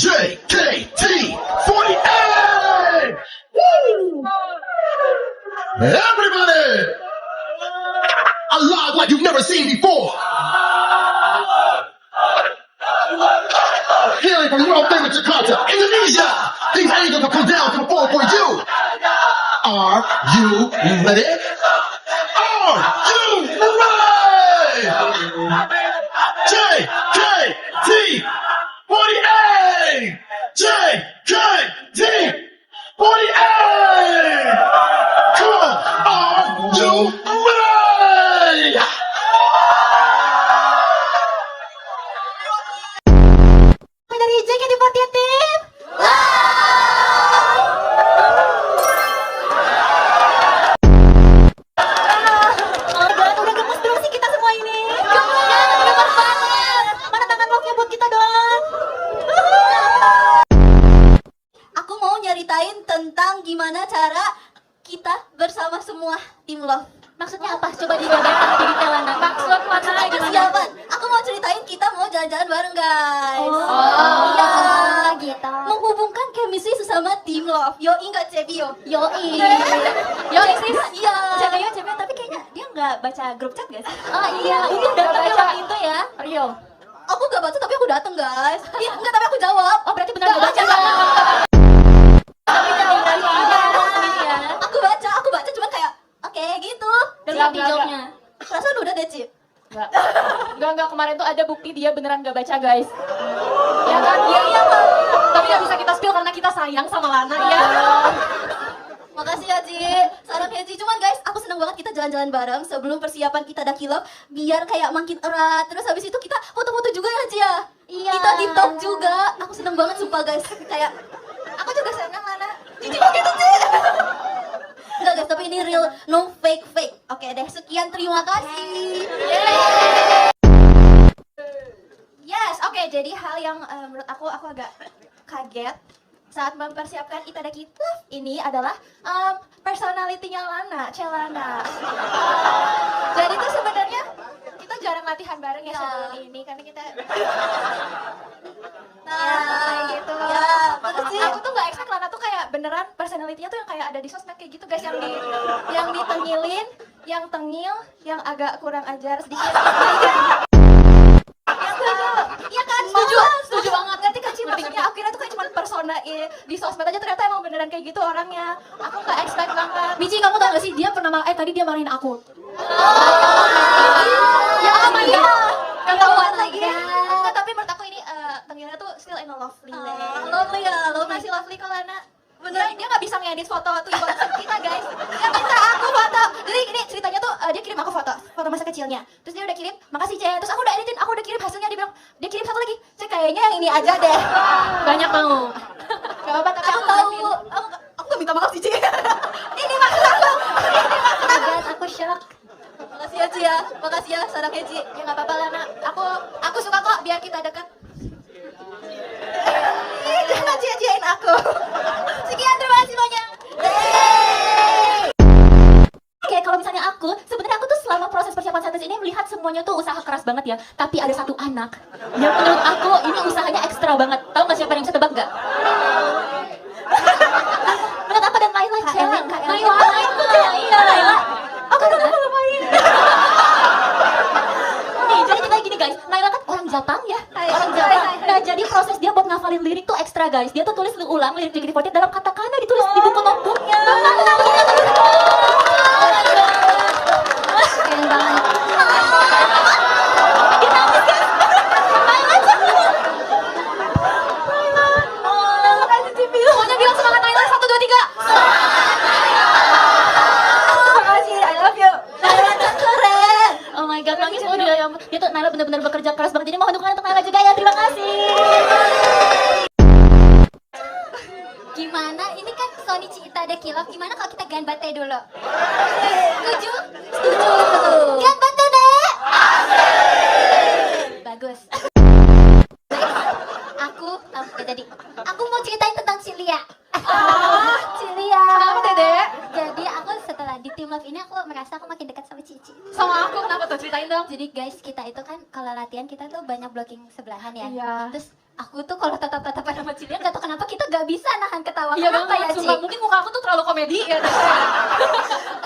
JKT48! Woo! Everybody! Alive like you've never seen before! Healing from world famous Jakarta, Indonesia! These angels will come down to perform for you! Are you ready? Are you ready? JKT48! JKT48! Come on! Are you ready? Dari JKT48 tim. Udah gemes belum sih kita semua ini? Gemes banget. Mana tangan love-nya buat kita dong? Aku mau nyeritain tentang gimana cara kita bersama semua tim love. Maksudnya apa? Coba dijabarkan lebih detail Anda. Maksud mana? Persiapan. Aku mau ceritain kita mau jalan-jalan bareng guys. Iya. Gitu. Menghubungkan chemistry sesama tim love. Yoi nggak Cebi yo? Yoi. Yoi sis. Iya. Cebi tapi kayaknya dia nggak baca grup chat gak sih? Oh iya. Untung datang ya orang itu ya. Rio. Aku nggak baca tapi aku datang guys. Iya enggak tapi aku jawab. Oh berarti benar nggak baca. Aku baca cuma kayak oke gitu. Dan di jawabnya. Perasaan udah deh Cip. Enggak, kemarin tuh ada bukti dia beneran gak baca guys. Ya kan? Iya Pak. Tapi gak bisa kita spill karena kita sayang sama Lana ya. Makasih ya Ci. Salam ya Ci. Cuman guys, aku seneng banget kita jalan-jalan bareng sebelum persiapan kita Daki Love biar kayak makin erat. Terus habis itu kita foto-foto juga ya Ci ya. Iya. Kita TikTok juga. Aku seneng banget sumpah guys. Kayak aku juga seneng Lana. Cici gitu Ci. Enggak guys, tapi ini real, no fake. Oke deh, sekian terima kasih. Yes, oke. Jadi hal yang menurut aku agak kaget saat mempersiapkan Itadaki Love ini adalah personality-nya Lana, Celana. Jadi tuh sebenarnya kita jarang latihan bareng ya sebelum ini karena kita gitu. Ya, terus sih aku tuh nggak expect Lana tuh kayak beneran personality-nya tuh yang kayak ada di sosmed kayak gitu guys, yang ditengilin, yang tengil, yang agak kurang ajar sedikit. Iya kan, setuju banget. Ngerti kan Ci maksudnya akhirnya tuh kayak cuma persona di sosmed aja ternyata emang beneran kayak gitu orangnya. Aku nggak expect banget. Bici, kamu tau gak sih dia pernah tadi dia marahin aku. Ya aman ya. Ketahuan lagi. Nah, tapi menurut aku ini tengilnya tuh still in a lovely way. Lovely ya, Masih lovely kalau Lana. Beneran dia nggak bisa ngedit foto tuh buat kita guys. Dia minta aku foto. Jadi ini ceritanya tuh dia kirim aku foto masa kecilnya. Terus dia udah kirim, makasih Ce. Terus aku udah editin, aku udah kirim hasilnya, dia bilang dia kirim satu lagi. Ce kayaknya yang ini aja deh. Banyak mau. Gak apa-apa tapi aku tahu. Aku gak minta maaf sih Ci. Ini maksud aku. Aku shock. Makasih ya Ci ya. Makasih ya sarangnya Ci. Ya nggak apa-apa Lana. Aku suka kok biar kita dekat. Jangan cia-ciain aku. Sekian, terima kasih banyak. Oke, kalau misalnya sebenarnya aku tuh selama proses persiapan santai ini melihat semuanya tuh usaha keras banget ya. Tapi ada satu anak yang menurut aku ini usahanya ekstra banget. Tahu nggak siapa yang bisa tebak nggak? Menurut apa dan Laila? Laila. Aku udah lupain. Nih, jadi kita gini guys. Laila kan orang Jepang ya. Orang Jepang. Nah, jadi proses dia buat ngafalin lirik tuh ekstra guys. Dia tuh tulis ulang lirik JKT48 dalam katakana, ditulis di buku notebooknya. Keren banget. Dia nangis guys. Laila jangan. Laila. Makasih Cipi. Semuanya bilang semangat Laila 1, 2, 3. Makasih, I love you. Laila keren. Oh my god, nangis loh dia. Dia tuh Naila bener-bener bekerja keras banget. Jadi mohon dukungan untuk Naila juga ya. Terima kasih. Gimana? Ini kan Sonichi Itadaki Love. Gimana kalau kita ganbate dulu? Setuju? Setuju. Ganbate deh. Bagus. Aku mau ceritain tentang Cilia. Cilia. Kenapa Dede? Jadi aku setelah di tim love ini aku merasa aku makin dekat sama Cici. Sama aku kenapa tuh? Ceritain dong. Jadi guys, kita itu kan kalau latihan kita tuh banyak blocking sebelahan ya. Iya. Terus Aku tuh kalau tatap-tatapan sama Cilia gak tau kenapa kita gak bisa nahan ketawa. Iya Kenapa banget, ya, Ci? sumpah. Mungkin muka aku tuh terlalu komedi ya.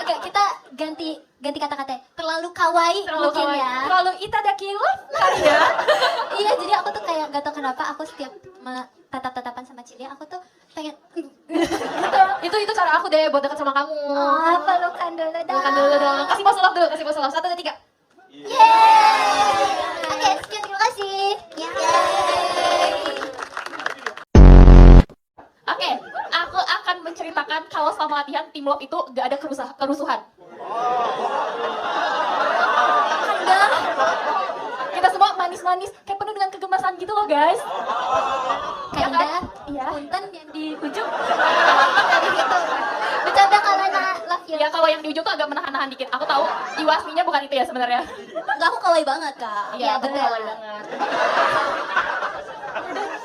Oke, kita ganti kata-kata. Terlalu kawaii Terlalu mungkin kawaii. ya. Terlalu itadaki love kali ya. Iya, jadi aku tuh kayak gak tau kenapa aku setiap tatap-tatapan sama Cilia, aku tuh pengen Itu cara aku deh buat deket sama kamu. pelukan dulu dong. Bukan dulu dong. Kasih pose love dulu, kasih pose love. 1, 2, 3. Yeay. Oke, sekian, terima kasih. Yeay. Oke, aku akan menceritakan kalau selama latihan tim love itu gak ada kerusuhan. Anda, Kita semua manis-manis, kayak penuh dengan kegemasan gitu loh guys. Ya Kanda, kan? Iya. punten yang di ujung. Dari situ. Bercanda kalau love you. Ya kalau yang di ujung tuh agak menahan-nahan dikit. Aku tahu iwasminya bukan itu ya sebenarnya. Enggak, aku kawaii banget, Kak. Iya, aku betul. kawaii banget.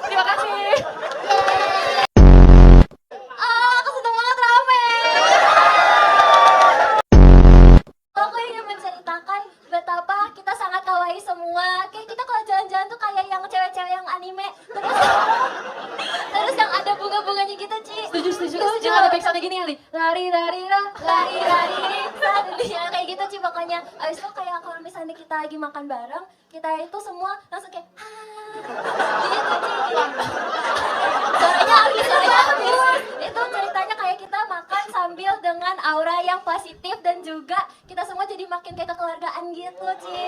Terima kasih. Aku seneng banget rame. Aku ingin menceritakan betapa kita sangat kawaii semua. Kayak kita kalau jalan-jalan tuh kayak yang cewek-cewek yang anime. Terus yang ada bunga-bunganya gitu, Ci. Setuju. Yang ada backsoundnya gini kali. Lari. Ya kayak gitu, Ci, pokoknya. Abis itu kayak kalau misalnya kita lagi makan bareng, kita itu semua langsung kayak gitu, Ci. Suaranya habis. Itu ceritanya kayak kita makan sambil dengan aura yang positif dan juga kita semua jadi makin kayak kekeluargaan gitu, Ci.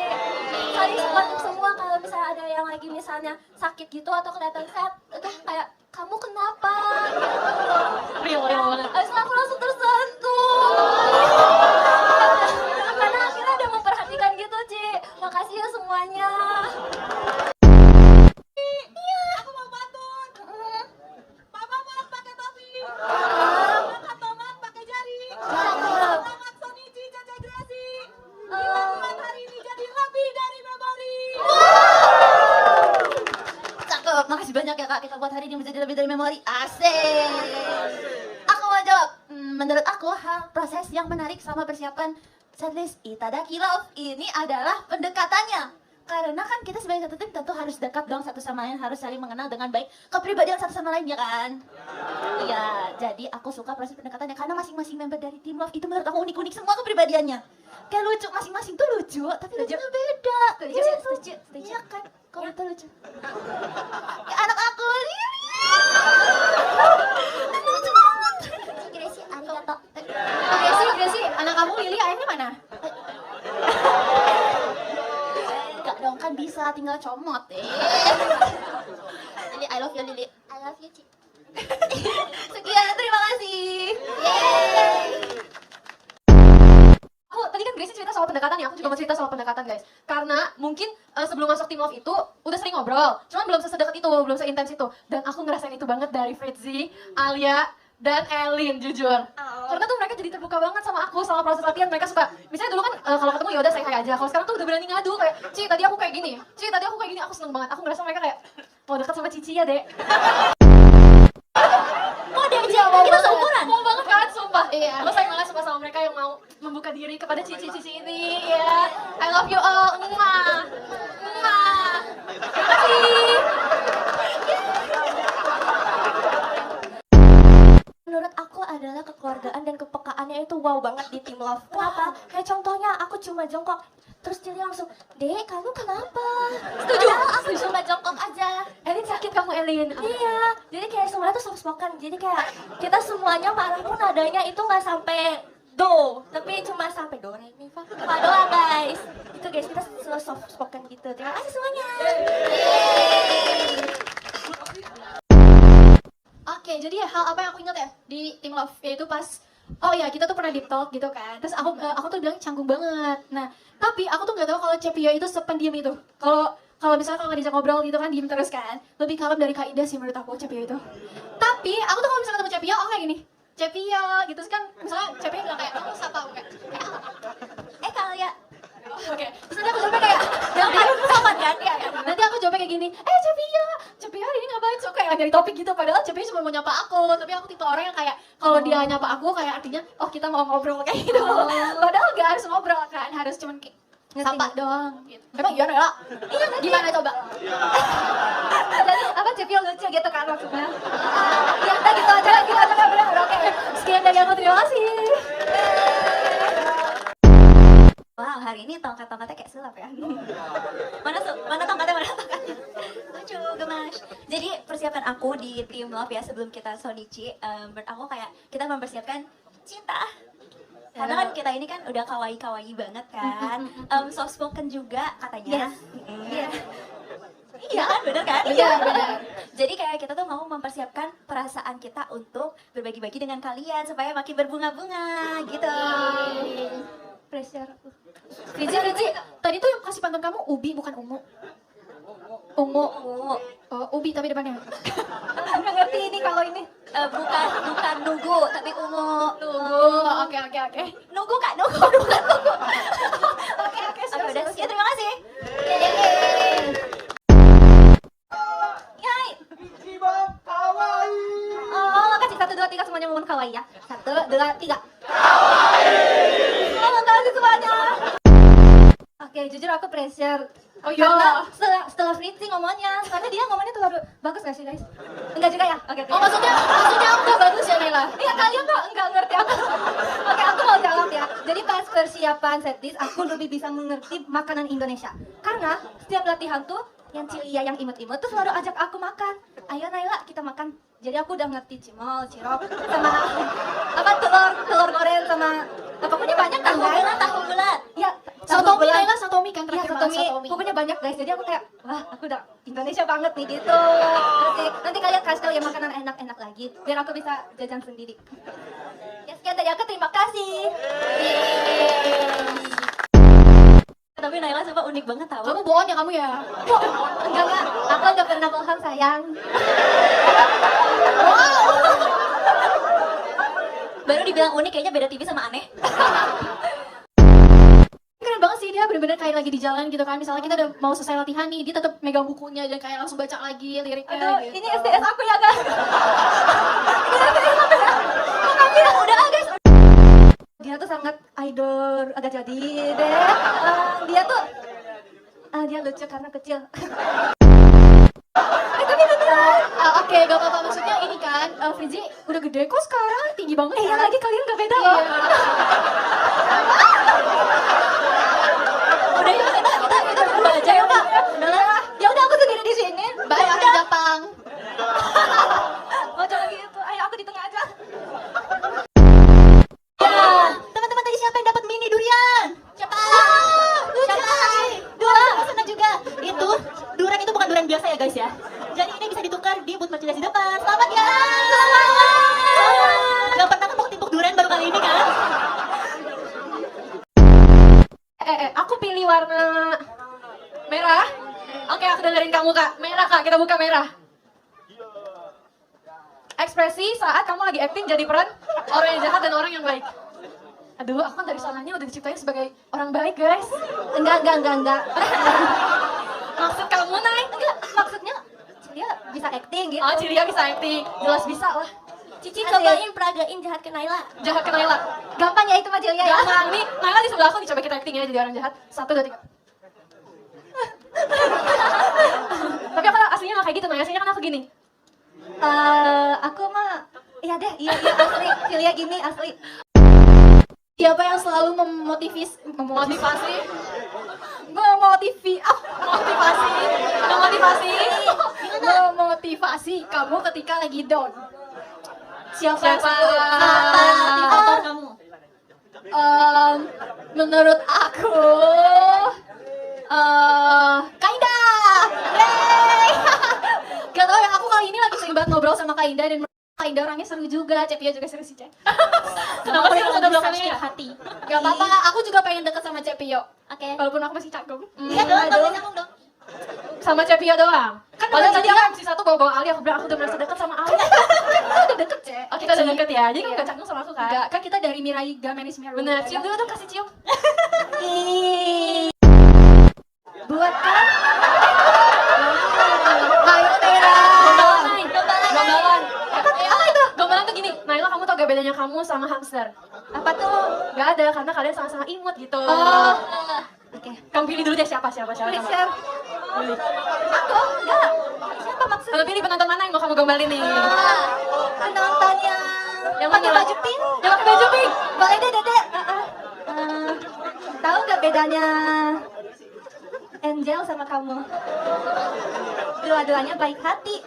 Saling support semua kalau misalnya ada yang lagi misalnya sakit gitu atau kelihatan sehat, itu kayak kamu kenapa? Real banget. Abis itu aku langsung tersentuh. Karena akhirnya ada memperhatikan gitu, Ci. Makasih ya semuanya. Aku mau pantun. Papa mat pakai topi. Ah, Makan tomat pakai jari. cakep. Selamat Sonichi Caca Grasi. Kita buat hari ini jadi lebih dari memori. Cakep, makasih banyak ya Kak. Kita buat hari ini menjadi lebih dari memori. Asik. Aku mau jawab. Menurut aku proses yang menarik sama persiapan setlist Itadaki Love ini adalah pendekatannya. Karena kan kita sebagai satu tim tentu harus dekat dong satu sama lain, harus saling mengenal dengan baik kepribadian satu sama lain ya kan? Iya, jadi aku suka proses pendekatannya karena masing-masing member dari tim Love itu menurut aku unik-unik semua kepribadiannya. Kayak lucu, masing-masing tuh lucu, tapi lucunya beda. Setuju. Iya kan? Kamu tuh lucu. Kayak anak aku, Lili. Lucu banget. Gracie, arigato. Gracie, anak kamu Lili ayahnya mana? Enggak dong, kan bisa tinggal comot Lili, I love you Lili. I love you, Ci. Sekian, terima kasih. Yeay. Aku tadi kan Gracie cerita soal pendekatan ya, aku juga mau cerita soal pendekatan guys. Karena mungkin sebelum masuk tim love itu udah sering ngobrol, cuman belum sesedekat itu, belum seintens itu. Dan aku ngerasain itu banget dari Fritzy, Alia, dan Elin jujur. Karena tuh mereka jadi terbuka banget sama aku selama proses latihan. Mereka suka, misalnya dulu kan kalau ketemu ya udah saya kayak aja. Kalau sekarang tuh udah berani ngadu kayak, Ci tadi aku kayak gini, Ci tadi aku kayak gini. Aku seneng banget. Aku ngerasa mereka kayak mau deket sama Cici ya dek. Kok dia aja mau Kita banget? seumuran. Mau banget kan sumpah. Iya. Aku sayang banget sama mereka yang mau membuka diri kepada Cici ini ya. I love you all. Mwah. Mwah. Terima kasih. Menurut aku adalah kekeluargaan dan kepekaannya itu wow banget di tim love. Kenapa? Kayak contohnya aku cuma jongkok, terus Cili langsung, Dek kamu kenapa? Setuju. Padahal aku cuma jongkok aja. Elin sakit kamu Elin. Iya, jadi kayak semuanya tuh soft spoken. Jadi kayak kita semuanya marah pun nadanya itu nggak sampai do, tapi cuma sampai do re mi fa fa doang guys. Itu guys, kita soft spoken gitu. Terima kasih semuanya. Oke, jadi hal apa yang aku ingat ya di tim love yaitu pas kita tuh pernah deep talk gitu kan. Terus aku tuh bilang canggung banget. Nah, tapi aku tuh nggak tahu kalau Cepio itu sependiam itu. Kalau misalnya kalau nggak diajak ngobrol gitu kan diem terus kan. Lebih kalem dari Kak Ida sih menurut aku Cepio itu. Tapi aku tuh kalau misalnya ketemu Cepio, aku kayak gini. Cepio gitu terus kan misalnya Cepio bilang kayak kamu sapa aku kayak Kalian oke. Terus nanti aku jawabnya kayak sopan kan? Iya kan? nanti aku jawabnya kayak gini, Cepio hari ini ngapain? So kayak nyari topik gitu, padahal Cepio cuma mau nyapa aku. Tapi aku tipe orang yang kayak, kalau dia nyapa aku kayak artinya, oh kita mau ngobrol kayak gitu. Padahal gak harus ngobrol kan, harus cuman kayak Sapa doang gitu. Emang iya Nela? Iya ngerti. Gimana coba? Jadi apa Cepio lucu gitu kan maksudnya. Ya udah gitu aja bener. Oke. Sekian dari aku, terima kasih. Wow, hari ini tongkat-tongkatnya kayak sulap ya. Mana tongkatnya, mana tongkatnya. Lucu, gemas. Jadi persiapan aku di Team Love ya sebelum kita Sonichi, menurut aku kayak kita mempersiapkan cinta. Karena kan kita ini kan udah kawaii banget kan. Soft spoken juga katanya. Yes. Iya kan, bener kan? Iya, bener. Jadi kayak kita tuh mau mempersiapkan perasaan kita untuk berbagi-bagi dengan kalian supaya makin berbunga-bunga gitu. Pressure aku. Fritzi, tadi tuh yang kasih pantun kamu Ubi bukan Ungu. Ungu. Oh, Ubi tapi depannya. Nggak ngerti ini kalau ini. Bukan nugu tapi ungu. Oke. Nunggu kak, nunggu. Oke, Oke, udah sekian, terima kasih. Yay. Oh, makasih 1, 2, 3 semuanya ngomong kawaii ya. 1, 2, 3. Oh, makasih semuanya. Oke, jujur aku pressure. Oh iya. Karena setelah Fritzi ngomongnya, karena dia ngomongnya terlalu bagus gak sih guys? Enggak juga ya? Oke. Oh maksudnya aku gak bagus ya Nela? Iya kalian kok enggak ngerti aku. Oke, aku mau jawab ya. Jadi pas persiapan setlist, aku lebih bisa mengerti makanan Indonesia. Karena setiap latihan tuh yang Cilia yang imut-imut tuh selalu ajak aku makan. Ayo Naila kita makan. Jadi aku udah ngerti cimol, cirok, sama apa telur goreng sama pokoknya banyak kan guys. Tahu bulat. Ya, Sotomi Nela, sotomi kan Iya, terakhir sotomi. banget, Pokoknya banyak guys. Jadi aku kayak, wah, aku udah Indonesia banget nih gitu. Nanti kalian kasih tahu ya makanan enak-enak lagi biar aku bisa jajan sendiri. Ya sekian dari aku, terima kasih. Tapi Naila sumpah unik banget tahu. Kamu bohong ya kamu ya? Enggak, aku nggak pernah bohong sayang. Baru dibilang unik kayaknya beda tipis sama aneh. Keren banget sih dia bener-bener kayak lagi di jalan gitu kan. Misalnya kita udah mau selesai latihan nih, dia tetap megang bukunya dan kayak langsung baca lagi liriknya Aduh, gitu. ini SDS aku ya guys. Udah guys. Dia tuh sangat idol, agak jadi deh. Dia tuh, dia lucu karena kecil. Tapi beneran. Oke, gak apa-apa maksudnya ini kan, Fritzi udah gede kok sekarang, tinggi banget. Iya lagi kalian gak beda Iya. loh. Udah yuk kita berdua aja ya Kak. Ya udah aku sendiri di sini. Bye, orang Jepang. Oh jangan gitu. Ayo aku di tengah aja. Ya, teman-teman tadi siapa yang dapat mini durian? Siapa? Siapa? Dua, senang juga. Itu durian itu bukan durian biasa ya guys ya. Jadi ini bisa ditukar di booth merchandise di depan. Selamat ya. Selamat. Gak pernah kepuk-tipuk durian baru kali ini kan? Aku pilih warna merah. Oke, aku dengerin kamu Kak. Merah Kak, kita buka merah. Ekspresi saat kamu lagi acting jadi peran orang yang jahat dan orang yang baik. Aduh, aku kan dari sananya udah diciptain sebagai orang baik guys. Enggak. Maksud kamu naik? Enggak, maksudnya dia bisa acting gitu. Oh, Cilia bisa acting. Jelas bisa lah. Cici cobain peragain jahat ke Naila. Jahat ke Naila. Gampang ya itu mah Cilia ya. Gampang nih, Naila di sebelah aku nih, coba kita acting ya jadi orang jahat. 1, 2, 3. Tapi aku aslinya gak kayak gitu, Naila. Aslinya kan aku gini. Aku mah iya asli. Cilia gini asli. Siapa yang selalu memotivasi kamu ketika lagi down? Siapa? Motivator kamu. Menurut aku Kainda. Gak tau ya, aku kali ini lagi sering banget ngobrol sama Kainda dan Kainda orangnya seru juga, Cepia juga seru sih, Cep. Kenapa sih Kenapa udah bisa belakang nih? hati? Gak apa-apa, aku juga pengen deket sama Cepio. Oke. Walaupun aku masih canggung. Iya dong, aduh. nyambung dong. Sama Cepio doang. Kan Padahal udah tadi aku MC 1 bawa-bawa Ali, aku bilang aku udah merasa deket sama Ali. Kita udah deket, Cep. Oh, kita udah deket ya, jadi kamu gak canggung sama aku kan? Enggak, kan kita dari Mirai Gamenis Meru. Bener, cium dulu dong, kasih cium. Buat kan? Ayo merah. Gombalan. Apa itu? Gombalan tuh gini, Naila kamu tau gak bedanya kamu sama hamster? Apa tuh? Gak ada, karena kalian sama-sama imut gitu. Oh. Oke. Kamu pilih dulu deh siapa. Pilih kamu. siapa? Pilih. Aku? Enggak. Siapa maksudnya? Kalau pilih penonton mana yang mau kamu gombalin nih? Penonton yang pakai mana? baju pink. Yang pakai baju pink. Boleh deh, Dede. Tahu nggak bedanya Angel sama kamu? Dua-duanya baik hati.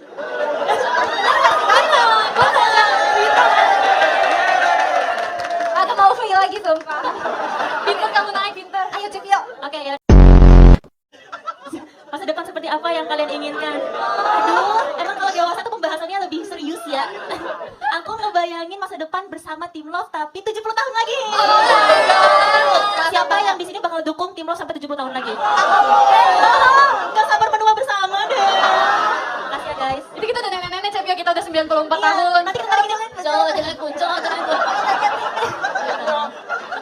Aku mau free lagi sumpah. Pinter kamu naik, pinter. Ayo Cip yuk. Oke ya. Masa depan seperti apa yang kalian inginkan? Aduh, emang kalau dewasa tuh pembahasannya lebih serius ya. Aku ngebayangin masa depan bersama Tim Love tapi 70 tahun lagi. Siapa yang di sini bakal dukung Tim Love sampai 70 tahun lagi? Gak sabar berdua bersama deh. Makasih ya guys. Itu kita udah nenek-nenek, Cep, ya. Kita udah 94 tahun. Nanti kita lagi jangan kuncung.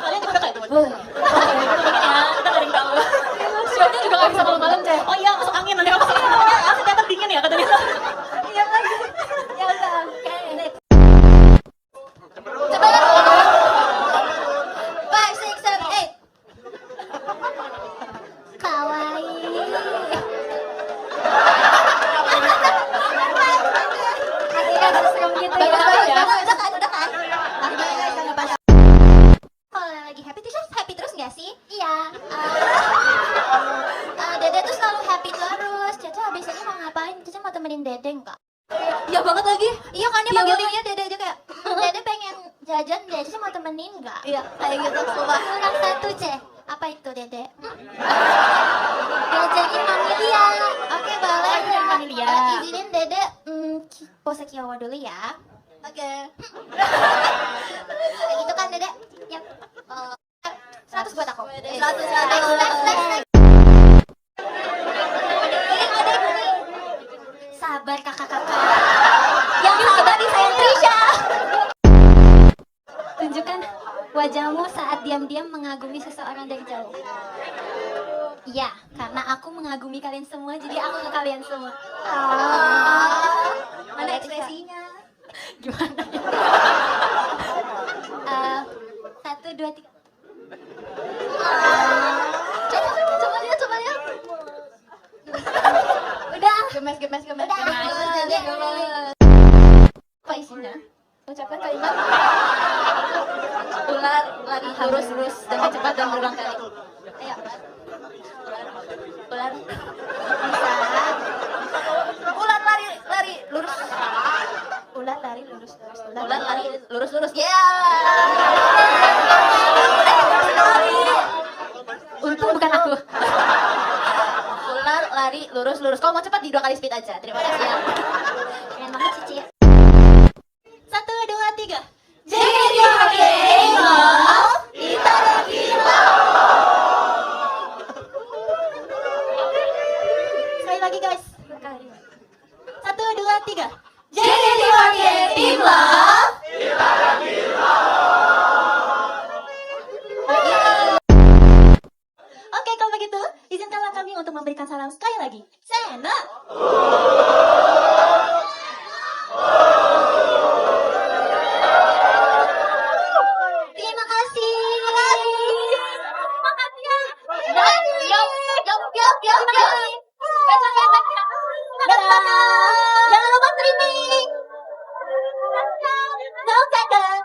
Kalian juga udah kayak wah. Kita garing tahu. Show-nya juga gak bisa malam-malam, Cep. Oh iya, masuk angin nanti masuk angin. Aku teater dingin ya katanya. Iya lagi. Ya udah. Oke, next. Coba. 5, 6, 7, 8. Kawaii. Hatinya agak serem gitu ya. Udah kan. Kalau lagi happy terus nggak sih? Iya. Dede tuh selalu happy terus. Caca habis ini mau ngapain? Caca mau temenin Dede nggak? Iya banget lagi. Iya kan dia Iya panggilnya Dede aja kayak Dede pengen jajan deh. Caca mau temenin nggak? Iya, kayak gitu coba. Kurang satu ceh. Apa itu Dede? Diajarin Mami Lia. Oke boleh. Diajarin Mami Lia. Izinin Dede pose Kiowa dulu ya. Oke. Kayak gitu kan Dede? Yap. 100 buat aku. 100. Next. Sabar kakak-kakak. Yang sabar di saya Trisha. Tunjukkan wajahmu saat diam-diam mengagumi seseorang dari jauh. Iya, karena aku mengagumi kalian semua, jadi aku ke kalian semua. Mana ekspresinya? Gimana? 1, 2, 3. Coba lihat. Udah. Gemes. Udah. Apa isinya? Ucapkan kalimat ular lari lurus dengan cepat dan berulang kali. Ayo. Ular. Bisa. Ular lari lurus. Ular lari lurus. Ular lari lurus. Ya. Untung bukan aku. Ular lari lurus. Kalau mau cepat di 2 kali speed aja. Terima kasih ya. Keren banget Cici. 1, 2, 3. Sekali lagi guys. 1, 2, 3. Team Love. Oke, kalau begitu, izinkanlah kami untuk memberikan salam sekali lagi. Sena. Terima kasih. Makasih ya. Dadah. Jangan lupa streaming. No, dadah.